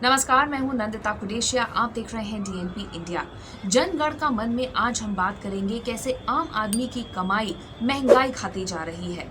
नमस्कार, मैं हूं नंदिता कुडेशिया। आप देख रहे हैं डीएनपी इंडिया। जनगण का मन में आज हम बात करेंगे कैसे आम आदमी की कमाई महंगाई खाती जा रही है।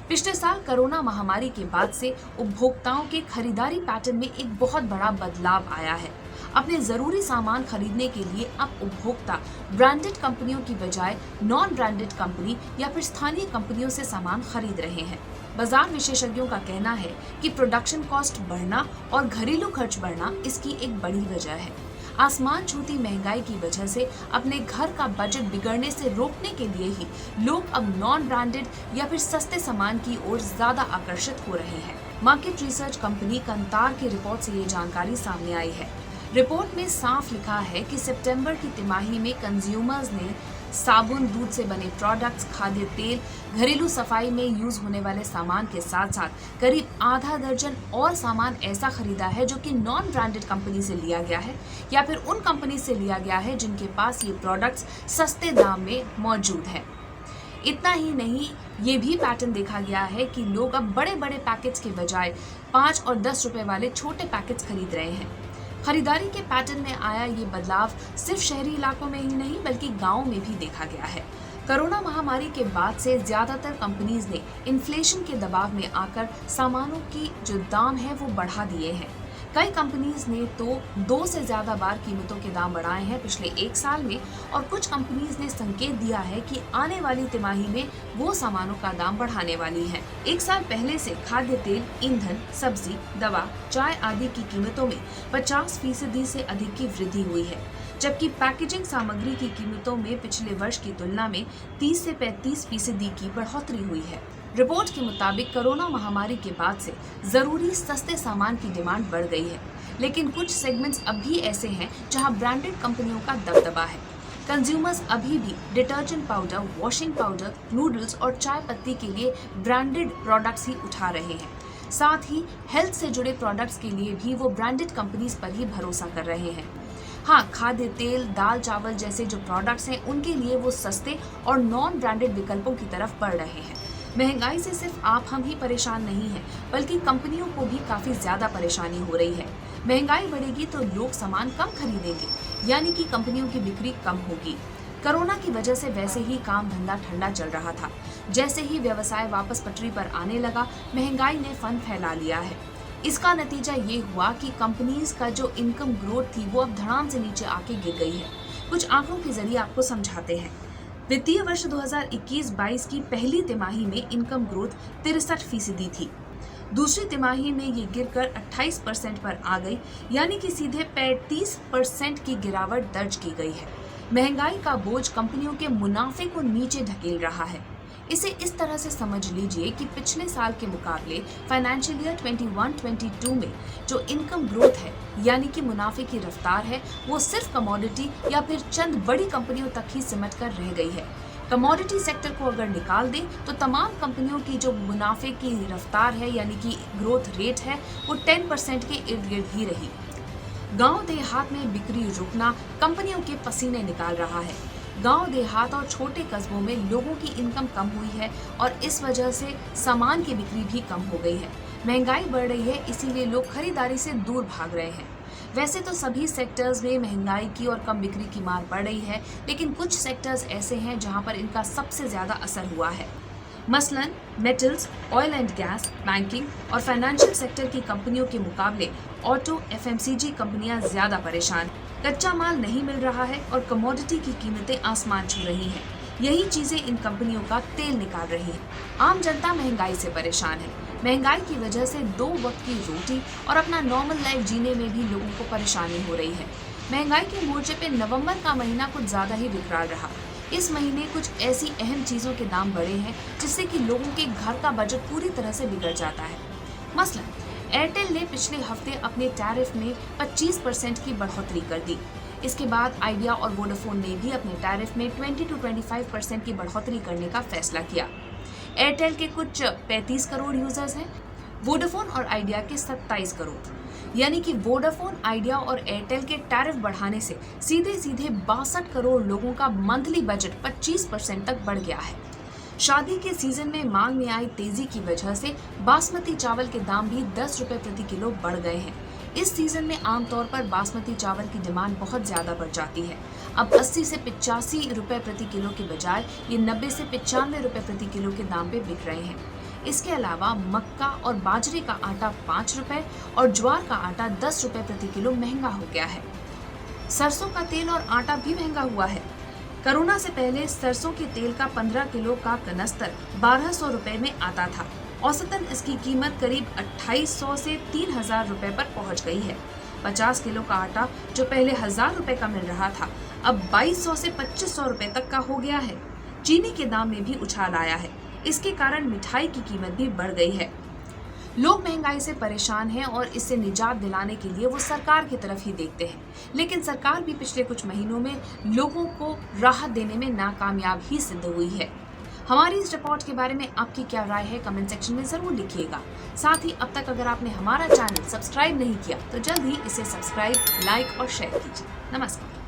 पिछले साल कोरोना महामारी के बाद से उपभोक्ताओं के खरीदारी पैटर्न में एक बहुत बड़ा बदलाव आया है। अपने जरूरी सामान खरीदने के लिए अब उपभोक्ता ब्रांडेड कंपनियों की बजाय नॉन ब्रांडेड कंपनी या फिर स्थानीय कंपनियों से सामान खरीद रहे हैं। बाजार विशेषज्ञों का कहना है कि प्रोडक्शन कॉस्ट बढ़ना और घरेलू खर्च बढ़ना इसकी एक बड़ी वजह है। आसमान छूती महंगाई की वजह से अपने घर का बजट बिगड़ने से रोकने के लिए ही लोग अब नॉन ब्रांडेड या फिर सस्ते सामान की ओर ज्यादा आकर्षित हो रहे हैं। मार्केट रिसर्च कंपनी कंतार की रिपोर्ट से ये जानकारी सामने आई है। रिपोर्ट में साफ लिखा है कि सितंबर की तिमाही में कंज्यूमर्स ने साबुन, दूध से बने प्रोडक्ट्स, खाद्य तेल, घरेलू सफाई में यूज होने वाले सामान के साथ साथ करीब आधा दर्जन और सामान ऐसा खरीदा है जो कि नॉन ब्रांडेड कंपनी से लिया गया है या फिर उन कंपनी से लिया गया है जिनके पास ये प्रोडक्ट्स सस्ते दाम में मौजूद है। इतना ही नहीं, ये भी पैटर्न देखा गया है कि लोग अब बड़े बड़े पैकेट्स के बजाय 5 और 10 रुपए वाले छोटे पैकेट्स खरीद रहे हैं। खरीदारी के पैटर्न में आया ये बदलाव सिर्फ शहरी इलाकों में ही नहीं बल्कि गांवों में भी देखा गया है। कोरोना महामारी के बाद से ज्यादातर कंपनीज ने इन्फ्लेशन के दबाव में आकर सामानों की जो दाम है वो बढ़ा दिए हैं। कई कंपनीज ने तो 2 से ज्यादा बार कीमतों के दाम बढ़ाए हैं पिछले 1 साल में, और कुछ कंपनीज ने संकेत दिया है कि आने वाली तिमाही में वो सामानों का दाम बढ़ाने वाली है। 1 साल पहले से खाद्य तेल, ईंधन, सब्जी, दवा, चाय आदि की कीमतों में 50% से अधिक की वृद्धि हुई है, जबकि पैकेजिंग सामग्री की कीमतों में पिछले वर्ष की तुलना में 30 से 35% की बढ़ोतरी हुई है। रिपोर्ट के मुताबिक कोरोना महामारी के बाद से जरूरी सस्ते सामान की डिमांड बढ़ गई है, लेकिन कुछ सेगमेंट्स अब भी ऐसे हैं जहां ब्रांडेड कंपनियों का दबदबा है। कंज्यूमर्स अभी भी detergent powder, washing powder, noodles और चाय पत्ती के लिए ब्रांडेड प्रोडक्ट्स ही उठा रहे हैं। साथ ही हेल्थ से जुड़े प्रोडक्ट्स के लिए भी वो ब्रांडेड कंपनीज पर ही भरोसा कर रहे हैं। हाँ, खाद्य तेल, दाल, चावल जैसे जो प्रोडक्ट्स हैं उनके लिए वो सस्ते और नॉन ब्रांडेड विकल्पों की तरफ बढ़ रहे हैं। महंगाई से सिर्फ हम ही परेशान नहीं हैं, बल्कि कंपनियों को भी काफी ज्यादा परेशानी हो रही है। महंगाई बढ़ेगी तो लोग सामान कम खरीदेंगे, यानी कि कंपनियों की बिक्री कम होगी। कोरोना की वजह से वैसे ही काम धंधा ठंडा चल रहा था। जैसे ही व्यवसाय वापस पटरी पर आने लगा, महंगाई ने फन फैला लिया है। इसका नतीजा ये हुआ कि कंपनीज का जो इनकम ग्रोथ थी वो अब धड़ाम से नीचे आके गिर गई है। कुछ आंकड़ों के जरिए आपको समझाते हैं। वित्तीय वर्ष 2021-22 की पहली तिमाही में इनकम ग्रोथ 63% थी। दूसरी तिमाही में ये गिरकर 28% पर आ गई, यानी कि सीधे 35% की गिरावट दर्ज की गई है। महंगाई का बोझ कंपनियों के मुनाफे को नीचे ढकेल रहा है। इसे इस तरह से समझ लीजिए कि पिछले साल के मुकाबले फाइनेंशियल ईयर 21-22 में जो इनकम ग्रोथ है, यानी कि मुनाफे की रफ्तार है, वो सिर्फ कमोडिटी या फिर चंद बड़ी कंपनियों तक ही सिमट कर रह गई है। कमोडिटी सेक्टर को अगर निकाल दें तो तमाम कंपनियों की जो मुनाफे की रफ्तार है, यानी कि ग्रोथ रेट है, वो 10% के इर्द गिर्द ही रही। गांव देहात में बिक्री रुकना कंपनियों के पसीने निकाल रहा है। गांव देहात और छोटे कस्बों में लोगों की इनकम कम हुई है और इस वजह से सामान की बिक्री भी कम हो गई है। महंगाई बढ़ रही है, इसीलिए लोग खरीदारी से दूर भाग रहे हैं। वैसे तो सभी सेक्टर्स में महंगाई की और कम बिक्री की मार बढ़ रही है, लेकिन कुछ सेक्टर्स ऐसे हैं जहां पर इनका सबसे ज्यादा असर हुआ है। मसलन metals, oil and gas, banking और फाइनेंशियल सेक्टर की कंपनियों के मुकाबले ऑटो, एफएमसीजी कंपनियां ज्यादा परेशान। कच्चा माल नहीं मिल रहा है और कमोडिटी की कीमतें आसमान छू रही हैं। यही चीजें इन कंपनियों का तेल निकाल रही हैं। आम जनता महंगाई से परेशान है। महंगाई की वजह से 2 वक्त की रोटी और अपना नॉर्मल लाइफ जीने में भी लोगों को परेशानी हो रही है। महंगाई के मोर्चे पे नवंबर का महीना कुछ ज्यादा ही विकराल रहा। इस महीने कुछ ऐसी अहम चीजों के दाम बढ़े हैं जिससे कि लोगों के घर का बजट पूरी तरह से बिगड़ जाता है। मसलन एयरटेल ने पिछले हफ्ते अपने टैरिफ में 25% की बढ़ोतरी कर दी। इसके बाद आइडिया और वोडाफोन ने भी अपने टैरिफ में 20 to 25% की बढ़ोतरी करने का फैसला किया। एयरटेल के कुछ 35 करोड़ यूजर्स हैं, वोडाफोन और आइडिया के 27 करोड़। यानी कि वोडाफोन, आइडिया और एयरटेल के टैरिफ बढ़ाने से सीधे सीधे 62 करोड़ लोगों का मंथली बजट 25% तक बढ़ गया है। शादी के सीजन में मांग में आई तेजी की वजह से बासमती चावल के दाम भी 10 रुपए प्रति किलो बढ़ गए हैं। इस सीजन में आमतौर पर बासमती चावल की डिमांड बहुत ज्यादा बढ़ जाती है। अब 80 से 85 रुपए प्रति किलो के बजाय ये 90 से 95 रुपए प्रति किलो के दाम पे बिक रहे हैं। इसके अलावा मक्का और बाजरे का आटा 5 रुपए और ज्वार का आटा 10 रुपए प्रति किलो महंगा हो गया है। सरसों का तेल और आटा भी महंगा हुआ है। कोरोना से पहले सरसों के तेल का 15 किलो का कनस्तर 1200 रुपए में आता था। औसतन इसकी कीमत करीब 2800 से 3000 रुपए पर पहुंच गई है। 50 किलो का आटा जो पहले 1000 रुपए का मिल रहा था, अब 2200 से 2500 रुपए तक का हो गया है। चीनी के दाम में भी उछाल आया है। इसके कारण मिठाई की कीमत भी बढ़ गई है। लोग महंगाई से परेशान हैं और इससे निजात दिलाने के लिए वो सरकार की तरफ ही देखते हैं, लेकिन सरकार भी पिछले कुछ महीनों में लोगों को राहत देने में नाकामयाब ही सिद्ध हुई है। हमारी इस रिपोर्ट के बारे में आपकी क्या राय है, कमेंट सेक्शन में जरूर लिखिएगा। साथ ही अब तक अगर आपने हमारा चैनल सब्सक्राइब नहीं किया तो जल्द ही इसे सब्सक्राइब, लाइक और शेयर कीजिए। नमस्कार।